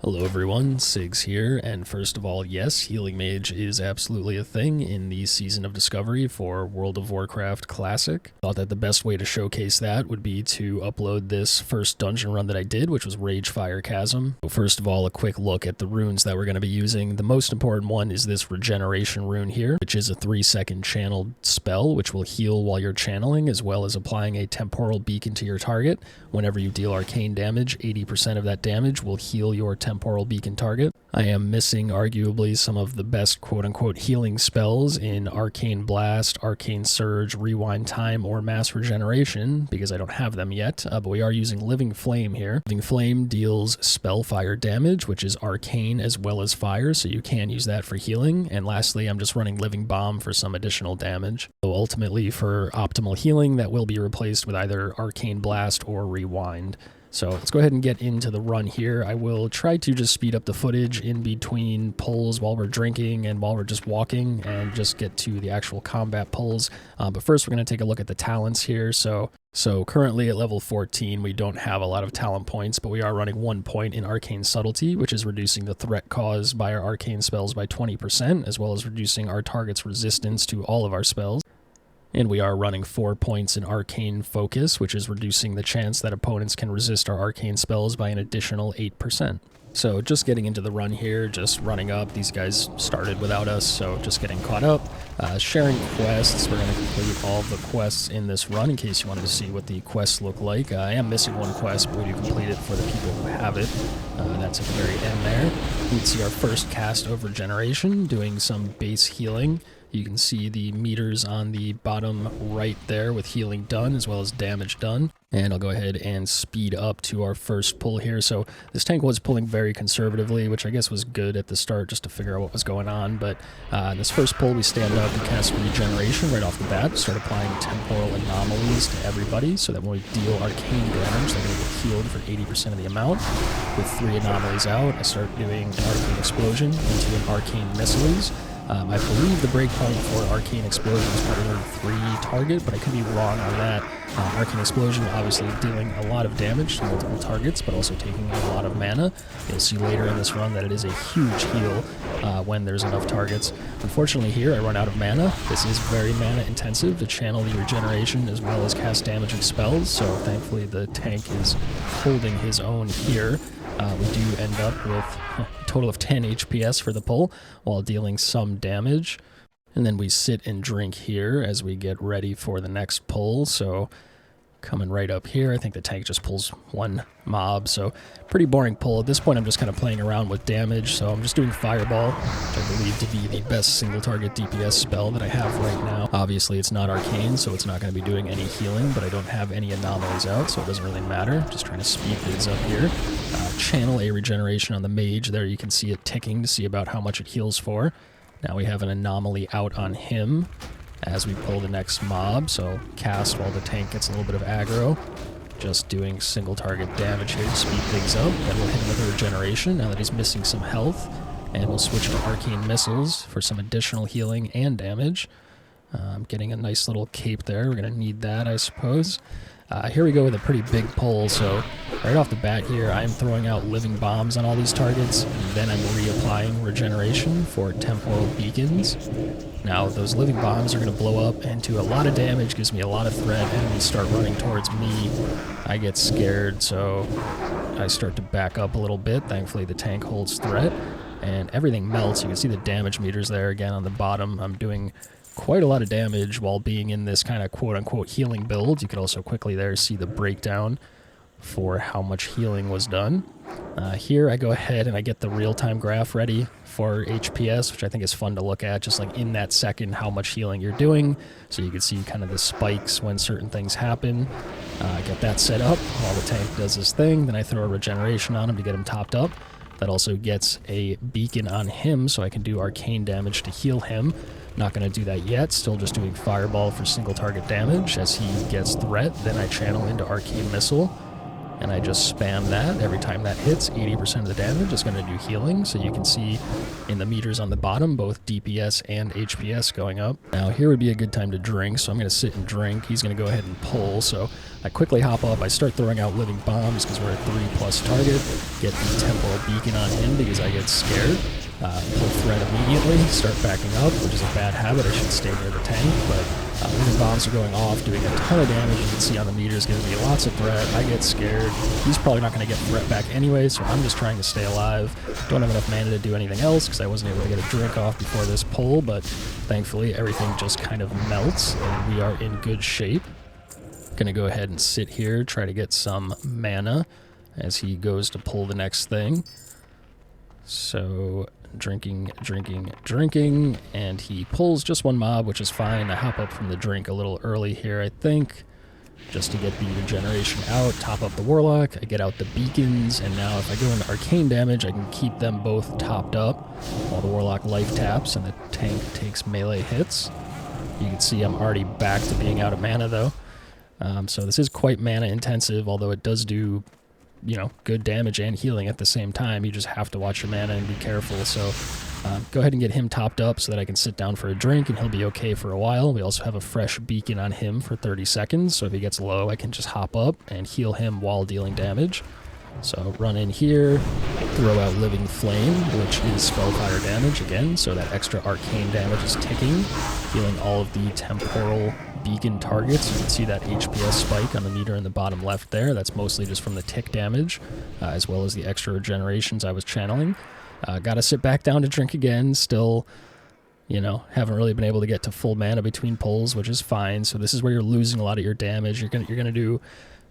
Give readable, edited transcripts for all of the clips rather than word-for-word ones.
Hello everyone, Sigs here, and first of all, yes, Healing Mage is absolutely a thing in the Season of Discovery for World of Warcraft Classic. Thought that the best way to showcase that would be to upload this first dungeon run that I did, which was Ragefire Chasm. So first of all, a quick look at the runes that we're going to be using. The most important one is this Regeneration rune here, which is a 3-second channeled spell, which will heal while you're channeling, as well as applying a temporal beacon to your target. Whenever you deal arcane damage, 80% of that damage will heal your temporal beacon target. I am missing arguably some of the best quote-unquote healing spells in Arcane Blast, Arcane Surge, Rewind Time, or Mass Regeneration because I don't have them yet, but we are using Living Flame here. Living Flame deals Spellfire damage, which is arcane as well as fire, so you can use that for healing. And lastly, I'm just running Living Bomb for some additional damage. So ultimately, for optimal healing, that will be replaced with either Arcane Blast or Rewind. So let's go ahead and get into the run here. I will try to just speed up the footage in between pulls while we're drinking and while we're just walking and just get to the actual combat pulls. But first we're going to take a look at the talents here. So currently at level 14 we don't have a lot of talent points, but we are running 1 point in Arcane Subtlety, which is reducing the threat caused by our arcane spells by 20%, as well as reducing our target's resistance to all of our spells. And we are running 4 points in Arcane Focus, which is reducing the chance that opponents can resist our arcane spells by an additional 8%. So just getting into the run here, just running up. These guys started without us, so just getting caught up. Sharing quests. We're going to complete all of the quests in this run in case you wanted to see what the quests look like. I am missing one quest, but we do complete it for the people who have it. That's at the very end there. You can see our first cast of Regeneration, doing some base healing. You can see the meters on the bottom right there with healing done as well as damage done. And I'll go ahead and speed up to our first pull here. So this tank was pulling very conservatively, which I guess was good at the start just to figure out what was going on. But in this first pull, we stand up and cast Regeneration right off the bat. Start applying temporal anomalies to everybody so that when we deal arcane damage, they're going to get healed for 80% of the amount. With 3 anomalies out, I start doing an Arcane Explosion into an Arcane Missiles. I believe the breakpoint for Arcane Explosion is probably 3 target, but I could be wrong on that. Arcane Explosion obviously dealing a lot of damage to multiple targets, but also taking a lot of mana. You'll see later in this run that it is a huge heal when there's enough targets. Unfortunately here, I run out of mana. This is very mana intensive to channel the Regeneration as well as cast damaging spells, so thankfully the tank is holding his own here. We do end up with a total of 10 HPS for the pull while dealing some damage. And then we sit and drink here as we get ready for the next pull. So coming right up here, I think the tank just pulls 1 mob. So pretty boring pull. At this point, I'm just kind of playing around with damage. So I'm just doing Fireball, which I believe to be the best single target DPS spell that I have right now. Obviously, it's not arcane, so it's not going to be doing any healing, but I don't have any anomalies out, so it doesn't really matter. Just trying to speed things up here. Channel a Regeneration on the mage. There you can see it ticking to see about how much it heals for. Now we have an anomaly out on him as we pull the next mob, so cast while the tank gets a little bit of aggro. Just doing single target damage here to speed things up. Then we'll hit him with a Regeneration now that he's missing some health. And we'll switch to Arcane Missiles for some additional healing and damage. Getting a nice little cape there. We're going to need that, I suppose. Here we go with a pretty big pull, so right off the bat here, I'm throwing out Living Bombs on all these targets, and then I'm reapplying Regeneration for temporal beacons. Now, those Living Bombs are going to blow up and do a lot of damage, gives me a lot of threat, enemies start running towards me. I get scared, so I start to back up a little bit. Thankfully, the tank holds threat, and everything melts. You can see the damage meters there again on the bottom. I'm doing quite a lot of damage while being in this kind of quote-unquote healing build. You could also quickly there see the breakdown for how much healing was done. Here I go ahead and I get the real-time graph ready for HPS, which I think is fun to look at, just like in that second how much healing you're doing. So you can see kind of the spikes when certain things happen. Get that set up while the tank does his thing. Then I throw a Regeneration on him to get him topped up. That also gets a beacon on him, so I can do arcane damage to heal him. Not going to do that yet, still just doing Fireball for single target damage. As he gets threat, then I channel into Arcane Missile, and I just spam that. Every time that hits, 80% of the damage is going to do healing, so you can see in the meters on the bottom, both DPS and HPS going up. Now here would be a good time to drink, so I'm going to sit and drink. He's going to go ahead and pull, so I quickly hop up, I start throwing out living bombs because we're at 3+ target, get the temporal beacon on him because I get scared, pull threat immediately, start backing up, which is a bad habit, I should stay near the tank, but living bombs are going off, doing a ton of damage. You can see on the meters, giving me lots of threat. I get scared. He's probably not going to get threat back anyway, so I'm just trying to stay alive. Don't have enough mana to do anything else because I wasn't able to get a drink off before this pull, but thankfully everything just kind of melts and we are in good shape. Gonna go ahead and sit here, try to get some mana as he goes to pull the next thing. So drinking, and he pulls just one mob, which is fine. I hop up from the drink a little early here, I think, just to get the regeneration out, top up the Warlock, I get out the beacons, and now if I go into arcane damage, I can keep them both topped up while the Warlock life taps and the tank takes melee hits. You can see I'm already back to being out of mana though. So this is quite mana intensive, although it does do, you know, good damage and healing at the same time. You just have to watch your mana and be careful. So go ahead and get him topped up so that I can sit down for a drink and he'll be okay for a while. We also have a fresh beacon on him for 30 seconds. So if he gets low, I can just hop up and heal him while dealing damage. So run in here, throw out Living Flame, which is spellfire damage again. So that extra arcane damage is ticking, healing all of the temporal beacon targets. You can see that HPS spike on the meter in the bottom left there. That's mostly just from the tick damage, as well as the extra regenerations I was channeling. Gotta sit back down to drink again. Still, you know, haven't really been able to get to full mana between pulls, which is fine. So this is where you're losing a lot of your damage. You're gonna do,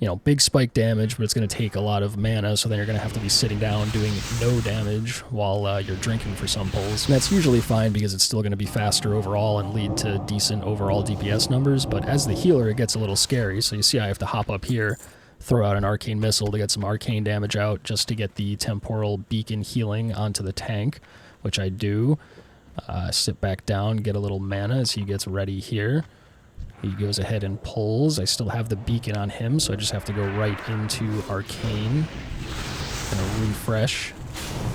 you know, big spike damage, but it's going to take a lot of mana, so then you're going to have to be sitting down doing no damage while you're drinking for some pulls. And that's usually fine because it's still going to be faster overall and lead to decent overall DPS numbers, but as the healer it gets a little scary, so you see I have to hop up here, throw out an arcane missile to get some arcane damage out just to get the temporal beacon healing onto the tank, which I do. Sit back down, get a little mana as he gets ready here. He goes ahead and pulls. I still have the beacon on him, so I just have to go right into Arcane. Gonna refresh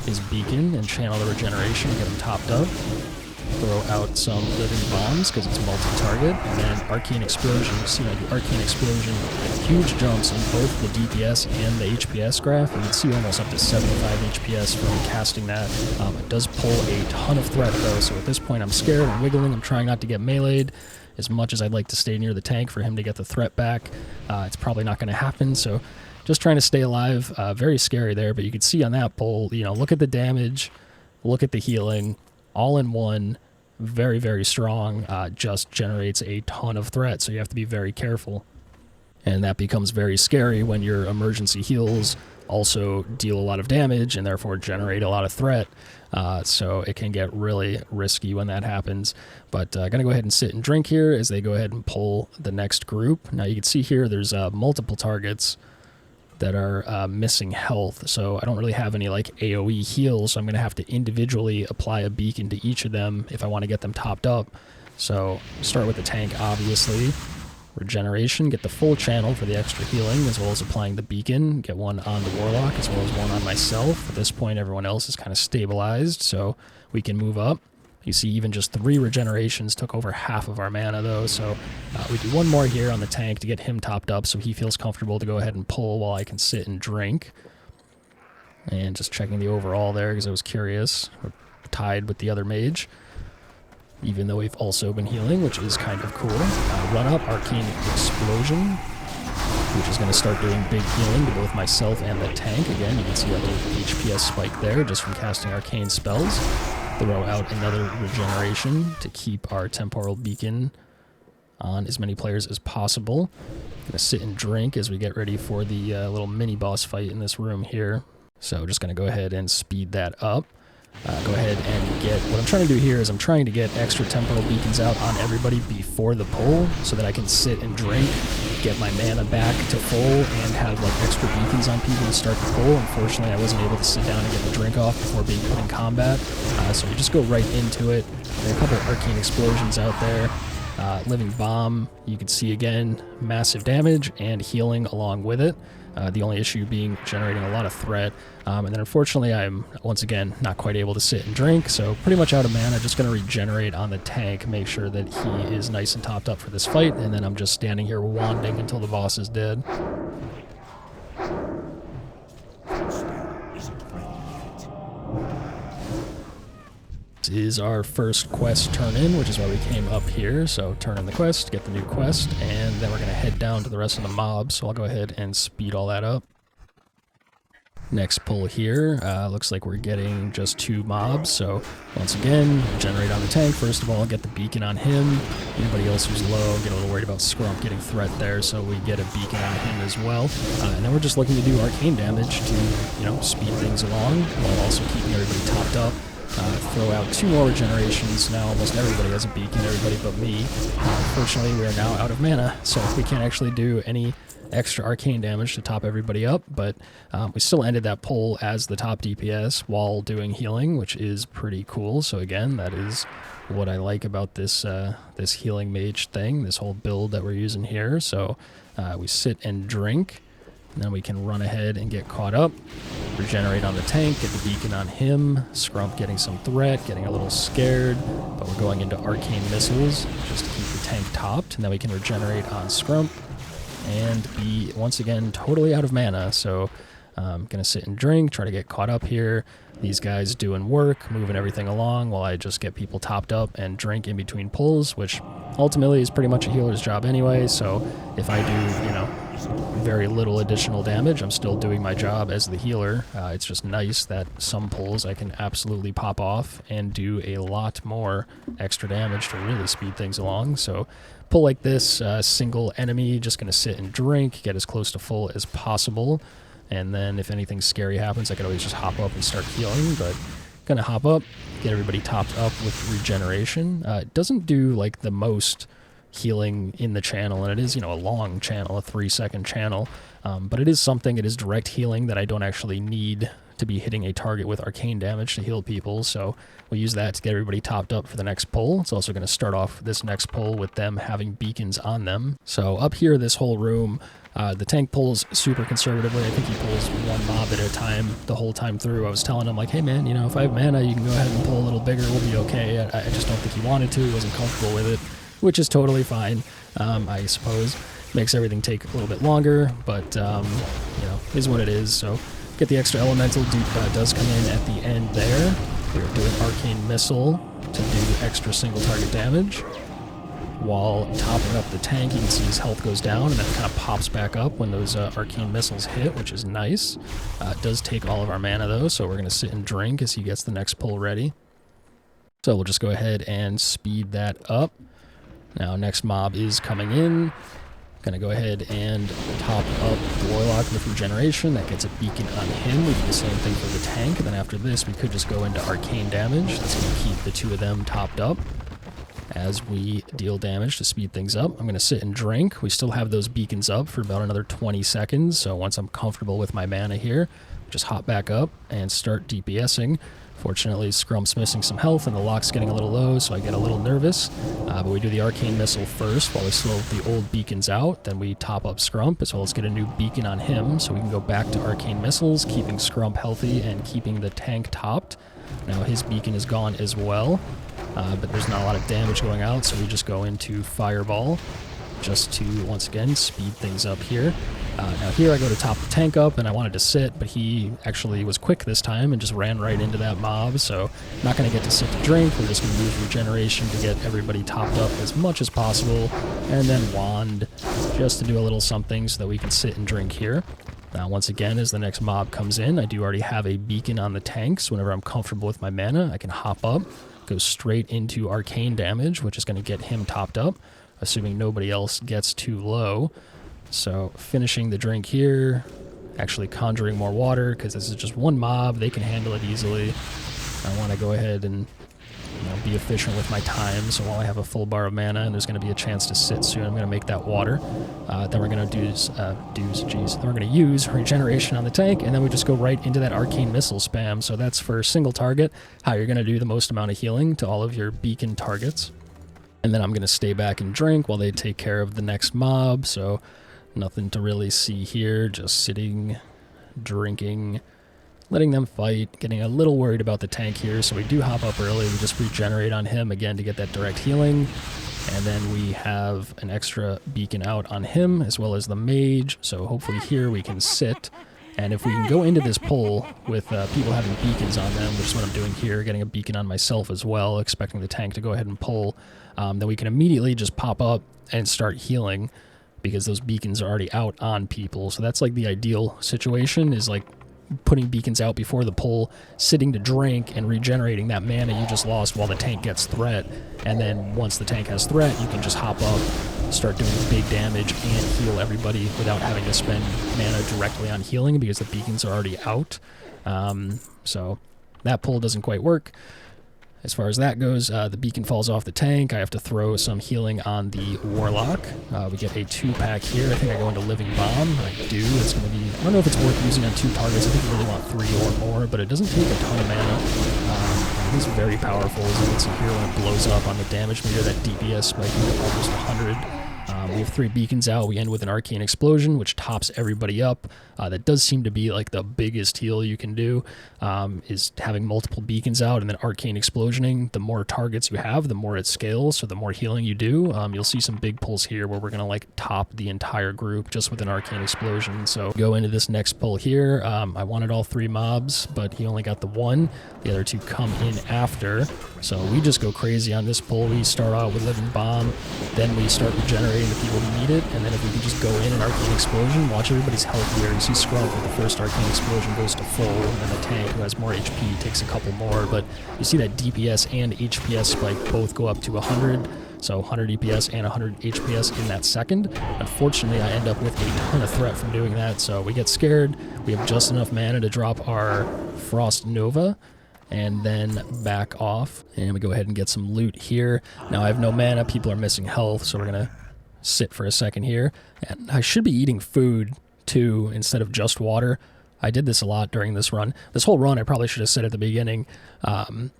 his beacon and channel the regeneration, get him topped up. Throw out some living bombs because it's multi-target, and then Arcane Explosion. You see, I do Arcane Explosion, huge jumps in both the DPS and the HPS graph. You can see almost up to 75 HPS from casting that. It does pull a ton of threat though, so at this point I'm scared, I'm wiggling, I'm trying not to get meleeed. As much as I'd like to stay near the tank for him to get the threat back, it's probably not going to happen, so just trying to stay alive. Very scary there, but you can see on that pull, you know, look at the damage, look at the healing, all in one, very, very strong, just generates a ton of threat, so you have to be very careful. And that becomes very scary when your emergency heals also deal a lot of damage and therefore generate a lot of threat. So it can get really risky when that happens. But I'm going to go ahead and sit and drink here as they go ahead and pull the next group. Now you can see here there's multiple targets that are missing health, so I don't really have any like AoE heals, so I'm going to have to individually apply a beacon to each of them if I want to get them topped up. So start with the tank, obviously. Regeneration, get the full channel for the extra healing, as well as applying the beacon, get one on the Warlock, as well as one on myself. At this point, everyone else is kind of stabilized, so we can move up. You see even just 3 regenerations took over half of our mana, though, so we do one more here on the tank to get him topped up so he feels comfortable to go ahead and pull while I can sit and drink. And just checking the overall there, because I was curious. We're tied with the other mage, even though we've also been healing, which is kind of cool. Run up, Arcane Explosion, which is going to start doing big healing to both myself and the tank. Again, you can see a little HPS spike there just from casting arcane spells. Throw out another regeneration to keep our temporal beacon on as many players as possible. Going to sit and drink as we get ready for the little mini boss fight in this room here. So just going to go ahead and speed that up. Go ahead and get, what I'm trying to do here is I'm trying to get extra temporal beacons out on everybody before the pull so that I can sit and drink, get my mana back to full, and have like extra beacons on people to start the pull. Unfortunately, I wasn't able to sit down and get the drink off before being put in combat, so we just go right into it. There are a couple of Arcane Explosions out there. Living Bomb, you can see again, massive damage and healing along with it. The only issue being generating a lot of threat. And then unfortunately I'm, once again, not quite able to sit and drink, so pretty much out of mana. Just going to regenerate on the tank, make sure that he is nice and topped up for this fight, and then I'm just standing here wanding until the boss is dead. This is our first quest turn in, which is why we came up here. So turn in the quest, get the new quest, and then we're going to head down to the rest of the mobs. So I'll go ahead and speed all that up. Next pull here, looks like we're getting just 2 mobs, so once again, generate on the tank. First of all, get the beacon on him. Anybody else who's low, get a little worried about Scrump getting threat there, so we get a beacon on him as well. And then we're just looking to do arcane damage to, speed things along, while also keeping everybody topped up. Throw out 2 more regenerations. Now almost everybody has a beacon, everybody but me. Unfortunately, we are now out of mana, so we can't actually do any extra arcane damage to top everybody up, but we still ended that pull as the top DPS while doing healing, which is pretty cool. So again, that is what I like about this this Healing Mage thing, this whole build that we're using here. So we sit and drink, and then we can run ahead and get caught up, regenerate on the tank, get the beacon on him, Scrump getting some threat, getting a little scared, but we're going into arcane missiles just to keep the tank topped, and then we can regenerate on Scrump and be, once again, totally out of mana. So I'm going to sit and drink, try to get caught up here. These guys doing work, moving everything along while I just get people topped up and drink in between pulls, which ultimately is pretty much a healer's job anyway. So if I do, very little additional damage, I'm still doing my job as the healer. It's just nice that some pulls I can absolutely pop off and do a lot more extra damage to really speed things along. So pull like this, single enemy, just going to sit and drink, get as close to full as possible. And then if anything scary happens, I can always just hop up and start healing, but gonna hop up, get everybody topped up with regeneration. It doesn't do like the most healing in the channel, and it is, a long channel, a 3-second channel, but it is something, it is direct healing that I don't actually need to be hitting a target with arcane damage to heal people, so we'll use that to get everybody topped up for the next pull. It's also going to start off this next pull with them having beacons on them. So up here, this whole room, the tank pulls super conservatively. I think he pulls 1 mob at a time the whole time through. I was telling him, like, hey man, if I have mana, you can go ahead and pull a little bigger, we'll be okay. I just don't think he wanted to, he wasn't comfortable with it, which is totally fine, I suppose. Makes everything take a little bit longer, but, is what it is. So get the extra elemental does come in at the end there. We're doing arcane missile to do extra single target damage. While topping up the tank, you can see his health goes down and then it kind of pops back up when those arcane missiles hit, which is nice. It does take all of our mana though, so we're going to sit and drink as he gets the next pull ready. So we'll just go ahead and speed that up. Now next mob is coming in. Going to go ahead and top up the Warlock with regeneration. That gets a beacon on him. We do the same thing for the tank. And then after this, we could just go into arcane damage. That's going to keep the 2 of them topped up as we deal damage to speed things up. I'm going to sit and drink. We still have those beacons up for about another 20 seconds. So once I'm comfortable with my mana here, just hop back up and start DPSing. Fortunately, Scrump's missing some health and the lock's getting a little low, so I get a little nervous. But we do the arcane missile first while we slow the old beacons out. Then we top up Scrump as well as get a new beacon on him, so we can go back to arcane missiles, keeping Scrump healthy and keeping the tank topped. Now his beacon is gone as well, but there's not a lot of damage going out, so we just go into Fireball just to, once again, speed things up here. Now here I go to top the tank up, and I wanted to sit, but he actually was quick this time and just ran right into that mob, so not going to get to sit to drink. We're just going to use regeneration to get everybody topped up as much as possible, and then wand just to do a little something so that we can sit and drink here. Now once again, as the next mob comes in, I do already have a beacon on the tank, so whenever I'm comfortable with my mana, I can hop up, go straight into arcane damage, which is going to get him topped up, assuming nobody else gets too low. So finishing the drink here, actually conjuring more water because this is just 1 mob, they can handle it easily. I want to go ahead and be efficient with my time, so while I have a full bar of mana and there's going to be a chance to sit soon, I'm going to make that water. Then we're going to use regeneration on the tank, and then we just go right into that arcane missile spam. So that's for single target, how you're going to do the most amount of healing to all of your beacon targets. And then I'm going to stay back and drink while they take care of the next mob. So Nothing to really see here, just sitting, drinking, letting them fight, getting a little worried about the tank here, so we do hop up early. We just regenerate on him again to get that direct healing, and then we have an extra beacon out on him as well as the mage, so hopefully here we can sit, and if we can go into this pull with people having beacons on them, which is what I'm doing here, getting a beacon on myself as well, expecting the tank to go ahead and pull, then we can immediately just pop up and start healing because those beacons are already out on people. So that's like the ideal situation, is like putting beacons out before the pull, sitting to drink, and regenerating that mana you just lost while the tank gets threat. And then once the tank has threat, you can just hop up, start doing big damage, and heal everybody without having to spend mana directly on healing because the beacons are already out. So that pull doesn't quite work. As far as that goes, the beacon falls off the tank. I have to throw some healing on the Warlock. We get a 2-pack here. I think I go into Living Bomb. I do. It's going to be... I don't know if it's worth using on 2 targets. I think you really want 3 or more, but it doesn't take a ton of mana. It is very powerful, as you can see here when it blows up on the damage meter. That DPS spiking to almost 100. We have 3 beacons out. We end with an Arcane Explosion, which tops everybody up. That does seem to be like the biggest heal you can do, is having multiple beacons out and then Arcane Explosioning. The more targets you have, the more it scales, so the more healing you do. You'll see some big pulls here where we're going to like top the entire group just with an Arcane Explosion. So go into this next pull here. I wanted all 3 mobs, but he only got the 1. The other 2 come in after. So we just go crazy on this pull. We start out with Living Bomb, then we start regenerating the people who need it, and then if we can just go in and Arcane Explosion, watch everybody's health here. You see Scrump with the first Arcane Explosion goes to full, and then the tank, who has more HP, takes a couple more, but you see that DPS and HPS spike both go up to 100, so 100 DPS and 100 HPS in that second. Unfortunately, I end up with a ton of threat from doing that, so we get scared. We have just enough mana to drop our Frost Nova, and then back off, and we go ahead and get some loot here. Now I have no mana, people are missing health, so we're gonna sit for a second here. And I should be eating food too instead of just water. I did this a lot during this run. This whole run I probably should have said at the beginning. It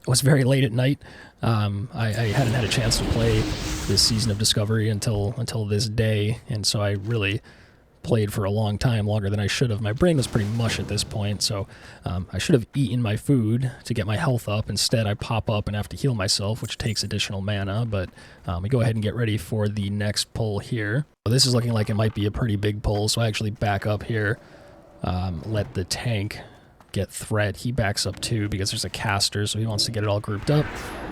was very late at night. I hadn't had a chance to play this season of Discovery until this day, and so I really played for a long time, longer than I should have. My brain was pretty mush at this point, so I should have eaten my food to get my health up. Instead, I pop up and have to heal myself, which takes additional mana, but we go ahead and get ready for the next pull here. So this is looking like it might be a pretty big pull, so I actually back up here, let the tank get threat. He backs up too because there's a caster, so he wants to get it all grouped up.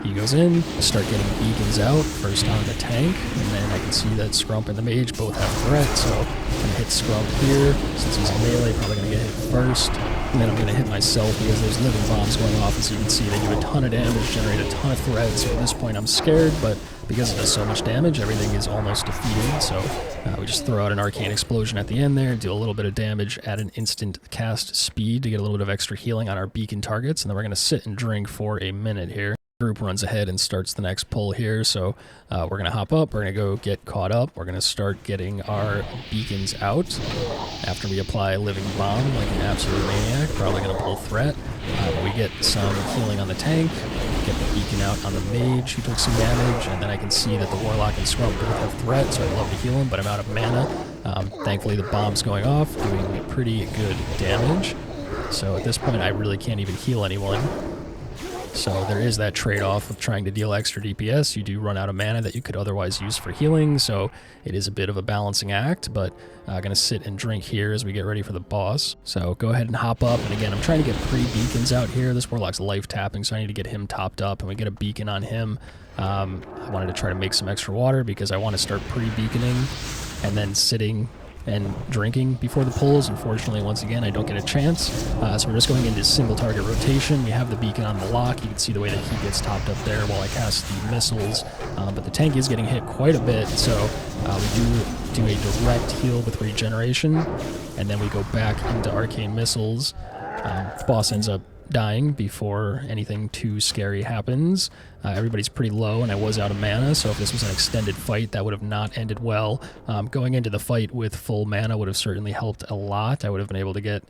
He goes in, start getting beacons out, first on the tank, and then I can see that Scrump and the mage both have threat, so I'm going to hit Scrump here. Since he's a melee, probably going to get hit first, and then I'm going to hit myself because there's living bombs going off, as you can see. They do a ton of damage, generate a ton of threat, so at this point I'm scared, but because it does so much damage, everything is almost defeated, so we just throw out an Arcane Explosion at the end there, do a little bit of damage at an instant cast speed to get a little bit of extra healing on our beacon targets, and then we're going to sit and drink for a minute here. Group runs ahead and starts the next pull here, so we're going to hop up, we're going to go get caught up, we're going to start getting our beacons out after we apply Living Bomb like an absolute maniac, probably going to pull threat. We get some healing on the tank, get the beacon out on the mage who took some damage, and then I can see that the Warlock and Scrump both have threat, so I'd love to heal him, but I'm out of mana. Thankfully the bomb's going off, doing pretty good damage, so at this point I really can't even heal anyone. So there is that trade-off of trying to deal extra DPS. You do run out of mana that you could otherwise use for healing, so it is a bit of a balancing act, but I'm going to sit and drink here as we get ready for the boss. So go ahead and hop up, and again, I'm trying to get pre-beacons out here. This Warlock's life tapping, so I need to get him topped up, and we get a beacon on him. I wanted to try to make some extra water because I want to start pre-beaconing and then sitting and drinking before the pulls. Unfortunately, once again, I don't get a chance. So we're just going into single target rotation. We have the beacon on the lock. You can see the way that he gets topped up there while I cast the missiles. But the tank is getting hit quite a bit, so we do a direct heal with regeneration, and then we go back into arcane missiles. The boss ends up dying before anything too scary happens. Everybody's pretty low, and I was out of mana, so if this was an extended fight, that would have not ended well. Going into the fight with full mana would have certainly helped a lot. I would have been able to get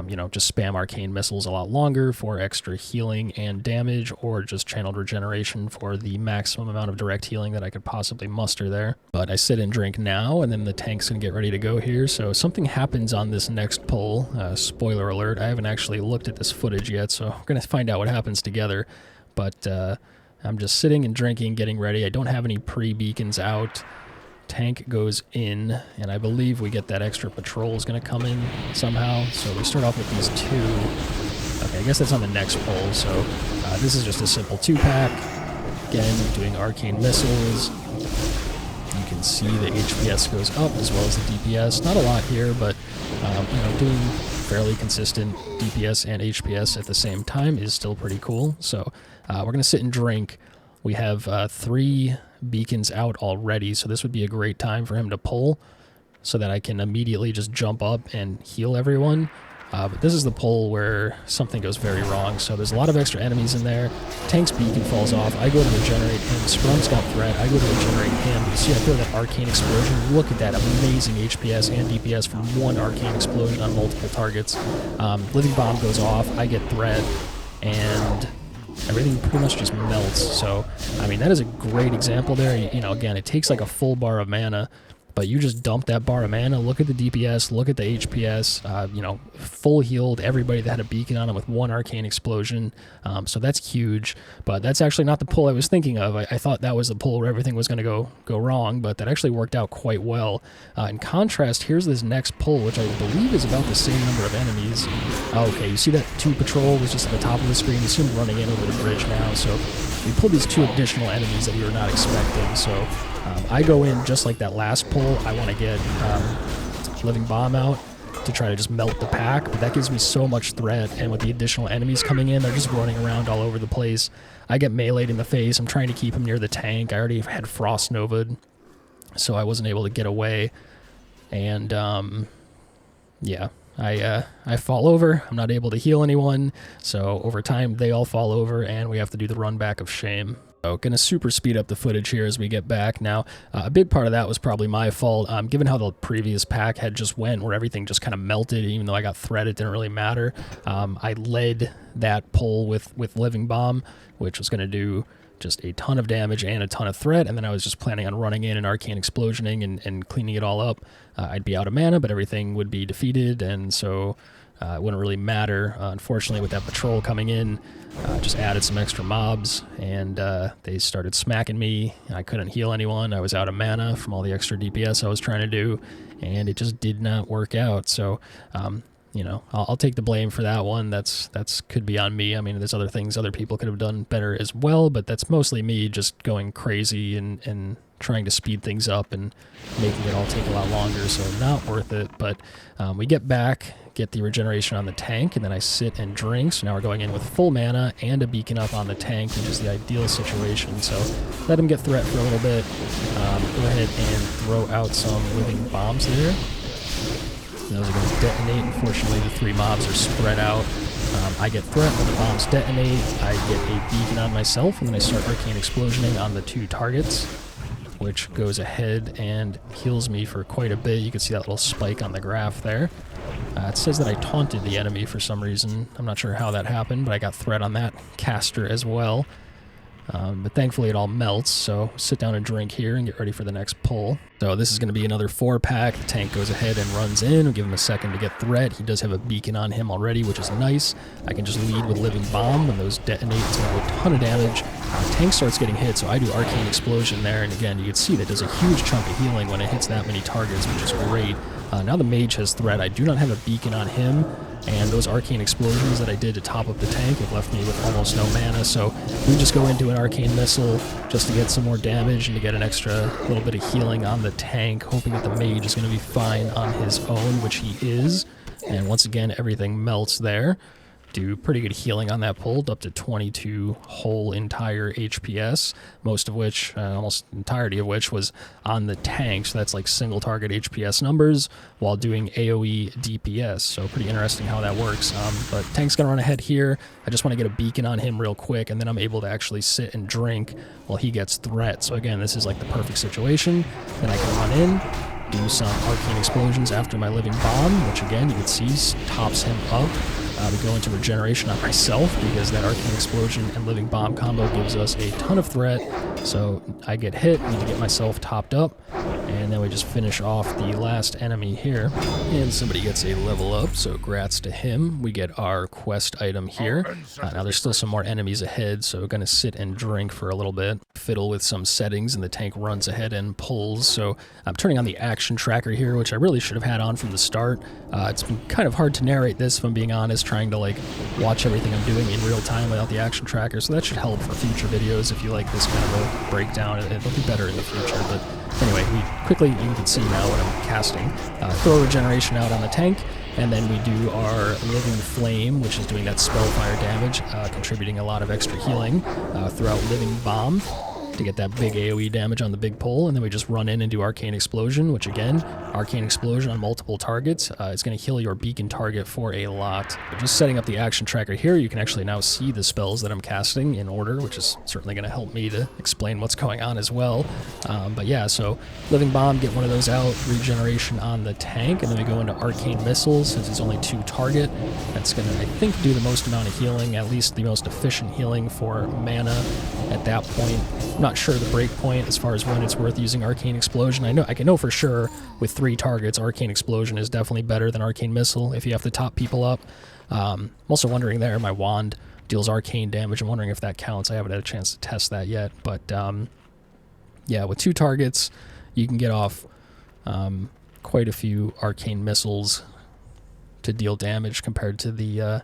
you know, just spam arcane missiles a lot longer for extra healing and damage, or just channeled regeneration for the maximum amount of direct healing that I could possibly muster there. But I sit and drink now, and then the tank's gonna get ready to go here. So something happens on this next pull. Spoiler alert, I haven't actually looked at this footage yet, so we're gonna find out what happens together. But I'm just sitting and drinking, getting ready. I don't have any pre-beacons out. Tank goes in, and I believe we get that extra patrol is going to come in somehow. So we start off with these 2. Okay, I guess that's on the next pull. So this is just a simple 2-pack. Again, doing arcane missiles. You can see the HPS goes up as well as the DPS. Not a lot here, but you know, doing fairly consistent DPS and HPS at the same time is still pretty cool. So we're going to sit and drink. We have 3 beacons out already, so this would be a great time for him to pull so that I can immediately just jump up and heal everyone. But this is the pull where something goes very wrong. So there's a lot of extra enemies in there. Tank's beacon falls off. I go to regenerate him. Scrump's got threat. I go to regenerate him. You see, I throw that arcane explosion. Look at that amazing HPS and DPS from one arcane explosion on multiple targets. Living bomb goes off. I get threat, and everything pretty much just melts. So, I mean, that is a great example there. You know, again, it takes like a full bar of mana, but you just dump that bar of mana. Look at the DPS, look at the HPS, you know, full healed everybody that had a beacon on him with 1 arcane explosion. So that's huge, but that's actually not the pull I was thinking of. I thought that was the pull where everything was going to go wrong, but that actually worked out quite well. In contrast, here's this next pull, which I believe is about the same number of enemies. Okay, you see that 2 patrol was just at the top of the screen. You see him running in over the bridge now. So we pulled these 2 additional enemies that we were not expecting. So I go in just like that last pull. I want to get Living Bomb out to try to just melt the pack, but that gives me so much threat, and with the additional enemies coming in, they're just running around all over the place. I get meleeed in the face. I'm trying to keep him near the tank. I already had Frost Nova'd, so I wasn't able to get away, and yeah, I fall over. I'm not able to heal anyone, so over time they all fall over, and we have to do the run back of shame. So gonna super speed up the footage here as we get back. Now, a big part of that was probably my fault, given how the previous pack had just went, where everything just kind of melted. Even though I got threat, it didn't really matter. I led that pull with Living Bomb, which was gonna do just a ton of damage and a ton of threat, and then I was just planning on running in and arcane explosioning and cleaning it all up. I'd be out of mana, but everything would be defeated, and so it wouldn't really matter. Unfortunately, with that patrol coming in, just added some extra mobs, and they started smacking me. I couldn't heal anyone. I was out of mana from all the extra DPS I was trying to do, and it just did not work out. So, you know, I'll take the blame for that one. That's could be on me. I mean, there's other things other people could have done better as well, but that's mostly me just going crazy and trying to speed things up and making it all take a lot longer, so not worth it. But we get back, get the regeneration on the tank, and then I sit and drink. So now we're going in with full mana and a beacon up on the tank, which is the ideal situation. So let him get threat for a little bit. Go ahead and throw out some living bombs there. Those are going to detonate. Unfortunately, the 3 mobs are spread out. I get threat when the bombs detonate. I get a beacon on myself, and then I start arcane explosioning on the 2 targets, which goes ahead and heals me for quite a bit. You can see that little spike on the graph there. It says that I taunted the enemy for some reason. I'm not sure how that happened, but I got threat on that caster as well. But thankfully it all melts, so sit down and drink here and get ready for the next pull. So this is going to be another 4-pack. The tank goes ahead and runs in. We'll give him a second to get threat. He does have a beacon on him already, which is nice. I can just lead with Living Bomb. When those detonate, it's going to do a ton of damage. Tank starts getting hit, so I do Arcane Explosion there, and again, you can see that does a huge chunk of healing when it hits that many targets, which is great. Now the Mage has threat. I do not have a beacon on him, and those Arcane Explosions that I did to top up the tank have left me with almost no mana, so we just go into an Arcane Missile just to get some more damage and to get an extra little bit of healing on the tank, hoping that the Mage is going to be fine on his own, which he is. And once again, everything melts there. Do pretty good healing on that pull, up to 22 whole entire HPS, most of which, almost entirety of which was on the tank, so that's like single target HPS numbers while doing AoE DPS, so pretty interesting how that works. But tank's gonna run ahead here. I just want to get a beacon on him real quick, and then I'm able to actually sit and drink while he gets threat. So again, this is like the perfect situation. Then I can run in, do some arcane explosions after my living bomb, which again you can see tops him up. We go into regeneration on myself because that arcane explosion and living bomb combo gives us a ton of threat. So I get hit, need to get myself topped up, and then we just finish off the last enemy here. And somebody gets a level up, so grats to him. We get our quest item here. Now there's still some more enemies ahead, so we're gonna sit and drink for a little bit, fiddle with some settings, and the tank runs ahead and pulls. So I'm turning on the action tracker here, which I really should have had on from the start. It's been kind of hard to narrate this, if I'm being honest, trying to like watch everything I'm doing in real time without the action tracker, so that should help for future videos. If you like this kind of a breakdown, it'll be better in the future. But anyway, you can see now what I'm casting. Throw regeneration out on the tank, and then we do our living flame, which is doing that spellfire damage, contributing a lot of extra healing. Throughout living bomb to get that big AoE damage on the big pull, and then we just run in and do arcane explosion, which again, arcane explosion on multiple targets is going to heal your beacon target for a lot. But just setting up the action tracker here, you can actually now see the spells that I'm casting in order, which is certainly going to help me to explain what's going on as well. But yeah, so living bomb, get one of those out, regeneration on the tank, and then we go into arcane missiles since it's only 2 target. That's going to, I think, do the most amount of healing, at least the most efficient healing for mana at that point. Not sure the break point as far as when it's worth using arcane explosion. I can know for sure with 3 targets, arcane explosion is definitely better than arcane missile if you have to top people up. I'm also wondering there, my wand deals arcane damage. I'm wondering if that counts. I haven't had a chance to test that yet, but yeah, with 2 targets, you can get off quite a few arcane missiles to deal damage compared to the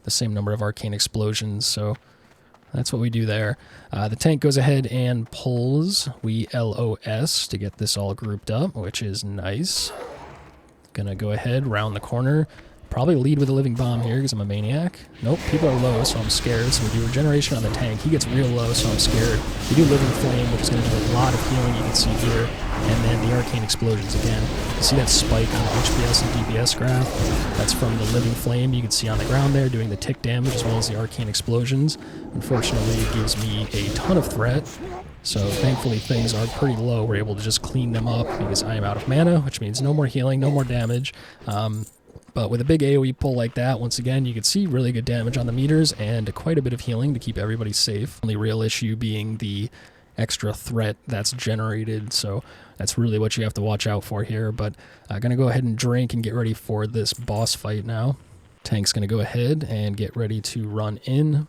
same number of arcane explosions. So that's what we do there. The tank goes ahead and pulls. We LOS to get this all grouped up, which is nice. Gonna go ahead, round the corner. Probably lead with a living bomb here because I'm a maniac. Nope, people are low, so I'm scared. So we do regeneration on the tank. He gets real low, so I'm scared. We do living flame, which is going to do a lot of healing, you can see here. And then the arcane explosions again. You see that spike on the HPS and DPS graph? That's from the living flame. You can see on the ground there doing the tick damage as well as the arcane explosions. Unfortunately, it gives me a ton of threat. So thankfully things are pretty low. We're able to just clean them up because I am out of mana, which means no more healing, no more damage. But with a big AoE pull like that, once again, you can see really good damage on the meters and quite a bit of healing to keep everybody safe. Only real issue being the extra threat that's generated, so that's really what you have to watch out for here. But I'm going to go ahead and drink and get ready for this boss fight now. Tank's going to go ahead and get ready to run in.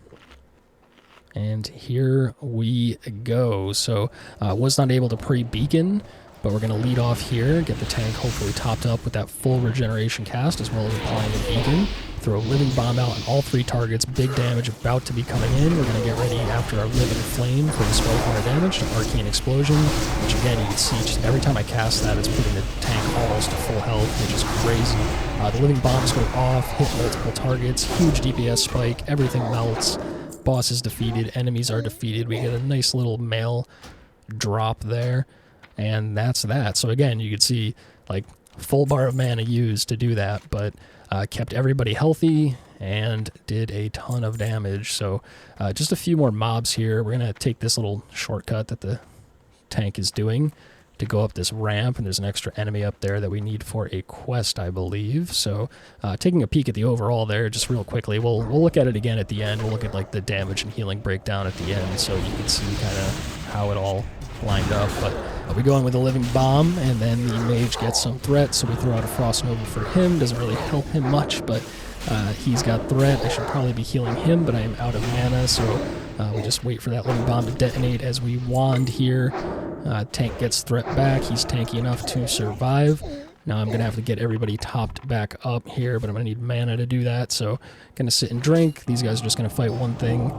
And here we go. So was not able to pre-beacon, but we're going to lead off here, get the tank hopefully topped up with that full regeneration cast, as well as applying the beacon. Throw a living bomb out on all 3 targets, big damage about to be coming in. We're going to get ready after our living flame for the spellfire damage, to arcane explosion, which again, you can see just every time I cast that, it's putting the tank almost to full health, which is crazy. The living bombs go off, hit multiple targets, huge DPS spike, everything melts. Boss is defeated, enemies are defeated. We get a nice little mail drop there. And that's that. So again, you could see like full bar of mana used to do that, but kept everybody healthy and did a ton of damage. So just a few more mobs here. We're going to take this little shortcut that the tank is doing to go up this ramp, and there's an extra enemy up there that we need for a quest, I believe. So taking a peek at the overall there just real quickly, we'll look at it again at the end. We'll look at like the damage and healing breakdown at the end so you can see kind of how it all lined up. But we go in with a living bomb, and then the mage gets some threat, so we throw out a frost nova for him. Doesn't really help him much, but he's got threat. I should probably be healing him, but I am out of mana, so we just wait for that living bomb to detonate as we wand here. Tank gets threat back. He's tanky enough to survive. Now I'm going to have to get everybody topped back up here, but I'm going to need mana to do that, so going to sit and drink. These guys are just going to fight one thing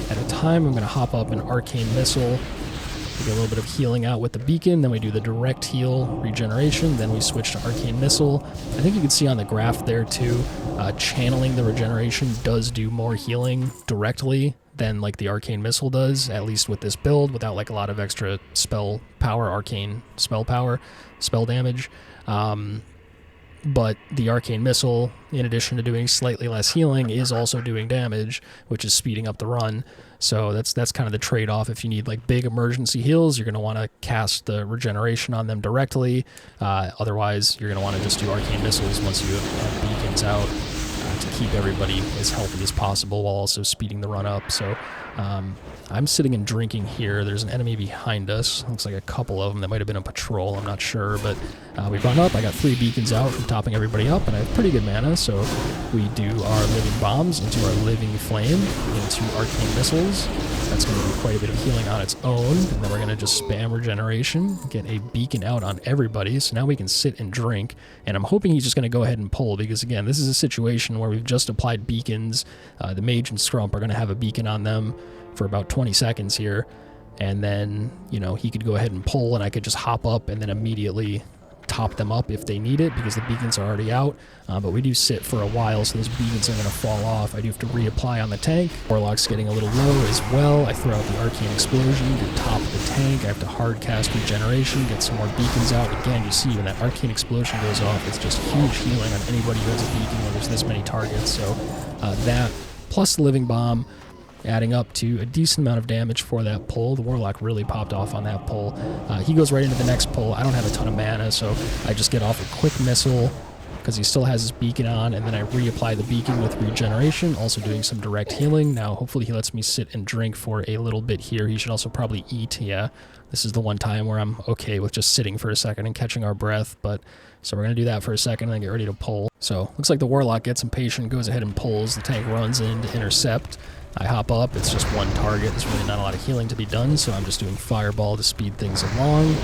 at a time. I'm going to hop up an arcane missile. We get a little bit of healing out with the beacon, then we do the direct heal regeneration, then we switch to arcane missile. I think you can see on the graph there too, channeling the regeneration does do more healing directly than like the arcane missile does, at least with this build, without like a lot of extra spell power, arcane spell power, spell damage. but the Arcane Missile, in addition to doing slightly less healing, is also doing damage, which is speeding up the run. So that's kind of the trade-off. If you need like big emergency heals, you're going to want to cast the regeneration on them directly. Otherwise, you're going to want to just do Arcane Missiles once you have beacons out to keep everybody as healthy as possible while also speeding the run up. So I'm sitting and drinking here. There's an enemy behind us. Looks like a couple of them. That might have been a patrol. I'm not sure. But we run up. I got 3 beacons out from topping everybody up, and I have pretty good mana. So we do our Living Bombs into our Living Flame, into Arcane Missiles. That's going to be quite a bit of healing on its own. And then we're going to just spam Regeneration, get a beacon out on everybody. So now we can sit and drink. And I'm hoping he's just going to go ahead and pull, because, again, this is a situation where we've just applied beacons. The Mage and Scrump are going to have a beacon on them for about 20 seconds here, and then, you know, he could go ahead and pull, and I could just hop up and then immediately top them up if they need it, because the beacons are already out. But we do sit for a while, so those beacons are going to fall off. I do have to reapply on the tank. Warlock's getting a little low as well. I throw out the Arcane Explosion to top the tank. I have to hard cast Regeneration, get some more beacons out. Again, you see when that Arcane Explosion goes off, it's just huge healing on anybody who has a beacon when there's this many targets. So that, plus the Living Bomb, adding up to a decent amount of damage for that pull. The Warlock really popped off on that pull. He goes right into the next pull. I don't have a ton of mana, so I just get off a quick missile because he still has his beacon on, and then I reapply the beacon with Regeneration, also doing some direct healing. Now, hopefully he lets me sit and drink for a little bit here. He should also probably eat. Yeah, this is the one time where I'm okay with just sitting for a second and catching our breath, but so we're going to do that for a second and then get ready to pull. So, looks like the Warlock gets impatient, goes ahead and pulls. The tank runs in to intercept. I hop up, it's just one target, there's really not a lot of healing to be done, so I'm just doing Fireball to speed things along.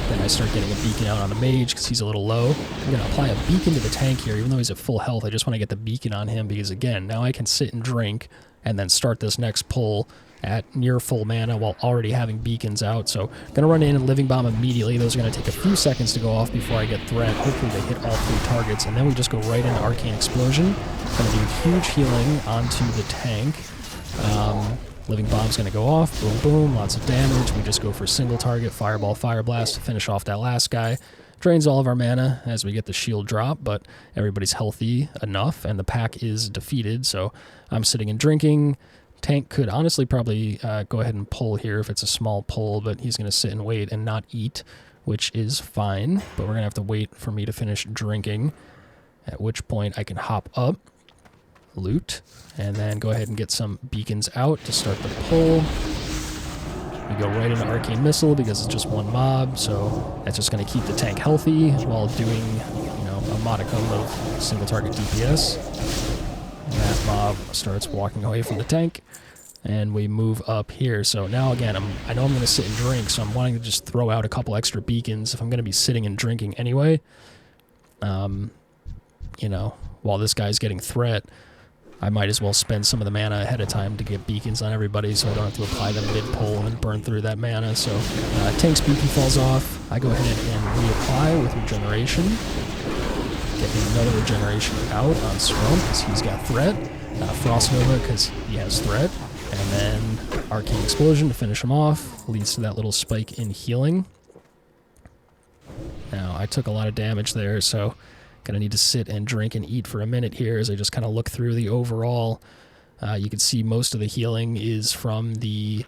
Then I start getting a beacon out on the Mage because he's a little low. I'm going to apply a beacon to the tank here, even though he's at full health. I just want to get the beacon on him because, again, now I can sit and drink and then start this next pull at near full mana while already having beacons out. So I'm going to run in and Living Bomb immediately. Those are going to take a few seconds to go off before I get threat. Hopefully they hit all 3 targets, and then we just go right into Arcane Explosion. Going to do huge healing onto the tank. Living Bomb's going to go off. Boom, boom. Lots of damage. We just go for single target, Fireball, Fire Blast to finish off that last guy. Drains all of our mana as we get the shield drop, but everybody's healthy enough, and the pack is defeated, so I'm sitting and drinking. Tank could honestly probably go ahead and pull here if it's a small pull, but he's going to sit and wait and not eat, which is fine, but we're going to have to wait for me to finish drinking, at which point I can hop up, loot, and then go ahead and get some beacons out to start the pull. We go right into Arcane Missile because it's just one mob, so that's just going to keep the tank healthy while doing, you know, a modicum of single target DPS. And that mob starts walking away from the tank, and we move up here. So now again, I know I'm going to sit and drink, so I'm wanting to just throw out a couple extra beacons if I'm going to be sitting and drinking anyway. You know, while this guy's getting threat, I might as well spend some of the mana ahead of time to get beacons on everybody so I don't have to apply them mid-pull and burn through that mana. So tank's beacon falls off. I go ahead and reapply with Regeneration. Get another Regeneration out on Scrump because he's got threat. Frost Nova because he has threat. And then Arcane Explosion to finish him off. Leads to that little spike in healing. Now, I took a lot of damage there, so gonna need to sit and drink and eat for a minute here as I just kind of look through the overall. You can see most of the healing is from the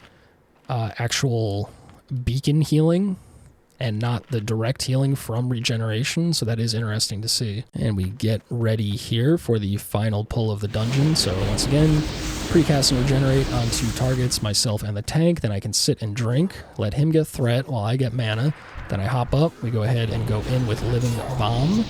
actual beacon healing and not the direct healing from Regeneration, so that is interesting to see. And we get ready here for the final pull of the dungeon. So once again, precast and regenerate on 2 targets, myself and the tank. Then I can sit and drink, let him get threat while I get mana. Then I hop up, we go ahead and go in with Living Bomb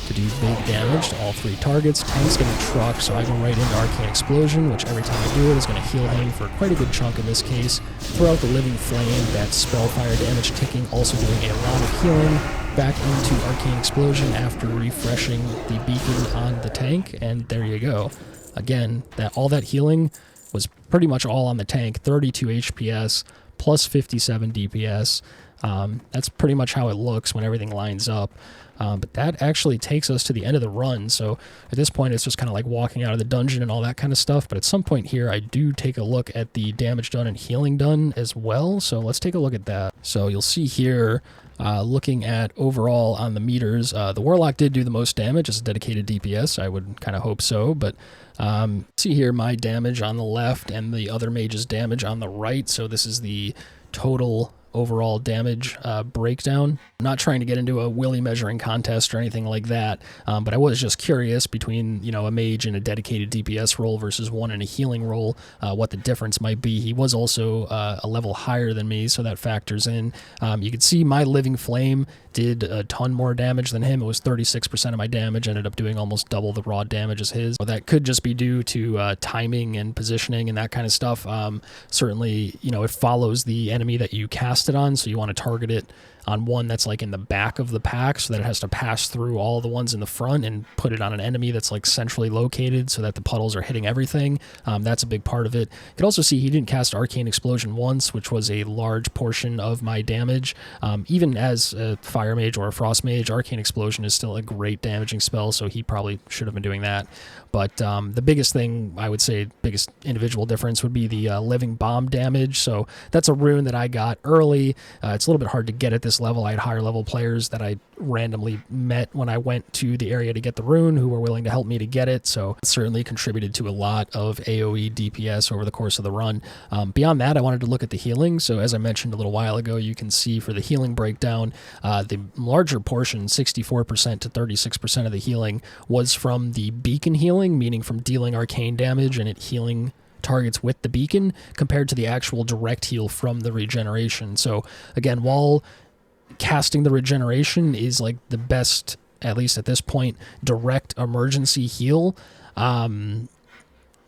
to do big damage to all 3 targets. Tank's going to truck, so I go right into Arcane Explosion, which every time I do it is going to heal him for quite a good chunk in this case. Throw out the Living Flame, that Spellfire damage ticking, also doing a lot of healing. Back into Arcane Explosion after refreshing the beacon on the tank, and there you go. Again, all that healing was pretty much all on the tank, 32 HPS, plus 57 DPS. That's pretty much how it looks when everything lines up. But that actually takes us to the end of the run. So at this point, it's just kind of like walking out of the dungeon and all that kind of stuff. But at some point here, I do take a look at the damage done and healing done as well. So let's take a look at that. So you'll see here, looking at overall on the meters, the Warlock did do the most damage as a dedicated DPS. I would kind of hope so. But see here my damage on the left and the other mage's damage on the right. So this is the total overall damage breakdown. I'm not trying to get into a willy measuring contest or anything like that, but I was just curious between, you know, a mage in a dedicated DPS role versus one in a healing role, what the difference might be. He was also a level higher than me, so that factors in. You can see my Living Flame did a ton more damage than him. It was 36% of my damage, ended up doing almost double the raw damage as his. Well, that could just be due to timing and positioning and that kind of stuff. Certainly, you know, it follows the enemy that you cast it on, so you want to target it on one that's like in the back of the pack so that it has to pass through all the ones in the front and put it on an enemy that's like centrally located so that the puddles are hitting everything. That's a big part of it. You can also see he didn't cast Arcane Explosion once, which was a large portion of my damage. Even as a Fire Mage or a Frost Mage, Arcane Explosion is still a great damaging spell, so he probably should have been doing that. But the biggest thing, I would say, biggest individual difference would be the Living Bomb damage. So that's a rune that I got early. It's a little bit hard to get at this level. I had higher level players that I randomly met when I went to the area to get the rune who were willing to help me to get it. So it certainly contributed to a lot of AoE DPS over the course of the run. Beyond that, I wanted to look at the healing. So as I mentioned a little while ago, you can see for the healing breakdown, the larger portion, 64% to 36% of the healing, was from the beacon healing, meaning from dealing arcane damage and it healing targets with the beacon, compared to the actual direct heal from the regeneration. So again, while casting the regeneration is like the best, at least at this point, direct emergency heal,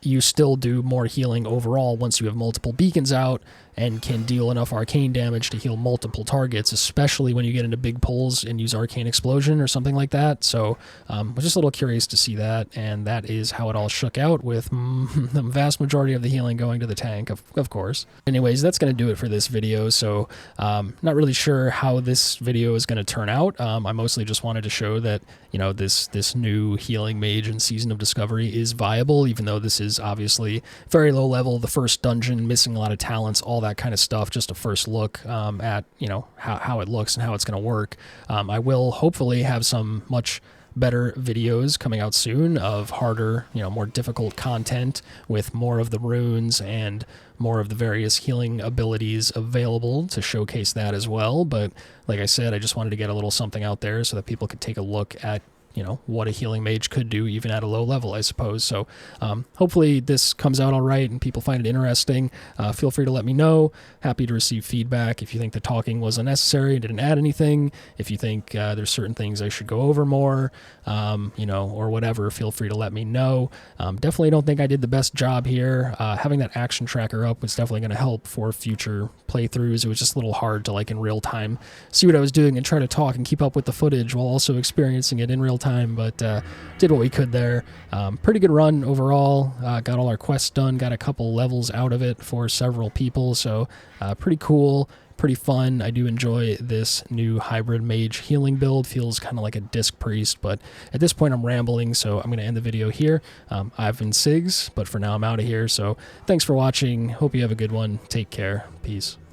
you still do more healing overall once you have multiple beacons out and can deal enough arcane damage to heal multiple targets, especially when you get into big pulls and use Arcane Explosion or something like that. So I was just a little curious to see that, and that is how it all shook out, with the vast majority of the healing going to the tank, of course. Anyways, that's going to do it for this video, so not really sure how this video is going to turn out. I mostly just wanted to show that, you know, this new Healing Mage in Season of Discovery is viable, even though this is obviously very low level, the first dungeon, missing a lot of talents, all that kind of stuff. Just a first look at, you know, how it looks and how it's going to work. I will hopefully have some much better videos coming out soon of harder, you know, more difficult content with more of the runes and more of the various healing abilities available to showcase that as well. But like I said, I just wanted to get a little something out there so that people could take a look at, you know, what a healing mage could do even at a low level, I suppose. So hopefully this comes out all right and people find it interesting. Feel free to let me know. Happy to receive feedback. If you think the talking was unnecessary and didn't add anything, if you think there's certain things I should go over more, you know, or whatever, feel free to let me know. Definitely don't think I did the best job here. Having that action tracker up was definitely going to help for future playthroughs. It was just a little hard to, like, in real time see what I was doing and try to talk and keep up with the footage while also experiencing it in real time, but did what we could there. Pretty good run overall. Got all our quests done, got a couple levels out of it for several people, so pretty cool, pretty fun. I do enjoy this new hybrid mage healing build. Feels kind of like a disc priest, but at this point I'm rambling, so I'm going to end the video here. I've been Sigs, but for now I'm out of here, so thanks for watching. Hope you have a good one. Take care. Peace.